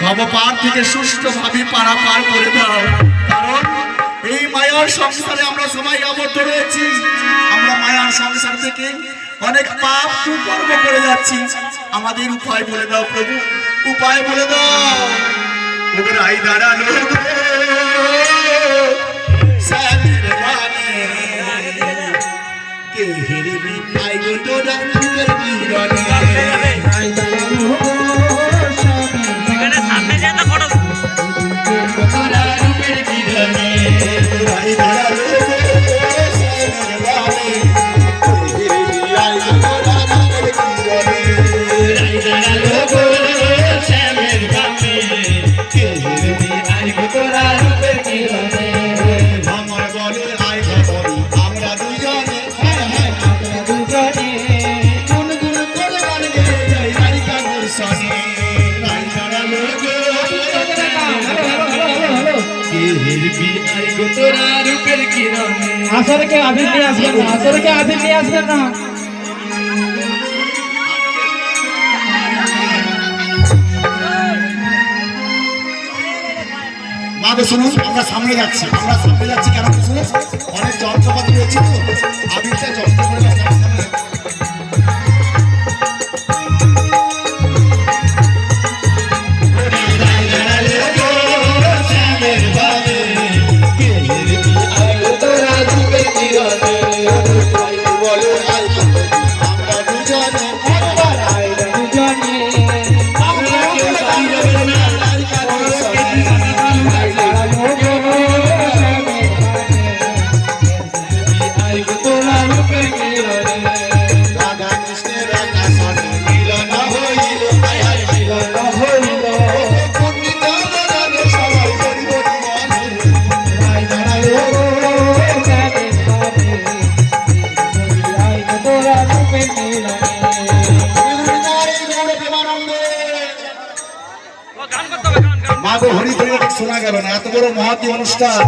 ভবপার থেকে সুষ্ঠুভাবে পারাপার করে দাও। কারণ এই মায়ার সংসারে আমরা সবাই আবদ্ধ রয়েছি। আমরা মায়ার সংসার থেকে অনেক পাপ কুকর্ম করে যাচ্ছি। আমাদের উপায় বলে দাও প্রভু, উপায় বলে দাও। ওরাই দাঁড়ানো সাদের বানে কে হেরবি পাই গো তোরা মুখের বিরনে। ওরাই দাঁড়ানো এখানে সামনে যা তো ফটো তোরা মুখের বিরনে। ওরাই দাঁড়ানো সাদের বানে কে হেরবি পাই গো তোরা মুখের বিরনে। ওরাই দাঁড়ানো সাদের বানে কে হেরবি পাই গো তোরা মুখের বিরনে। আমার বলে আই খবরি আমরা দুজনে আমরা দুজনে গুনগুন করে গান গেয়ে যাই রাইকা মোর সনে। রাই দাঁড়ালো গো কে হেরবি আই গো তোরা রূপের কিরণে। আসরকে আবির নিয়ে আসবেন না, আসরকে আবির নিয়ে আসবেন না। মা তো শুনুন, আমরা সামনে যাচ্ছি কেন শুনুন, অনেক যন্ত্রপাতি রয়েছে তো, আবিরটা যন্ত্র করে সামনে যাচ্ছি। মা গো হরি ধরে শোনা গেল না, এত বড় মহতি অনুষ্ঠান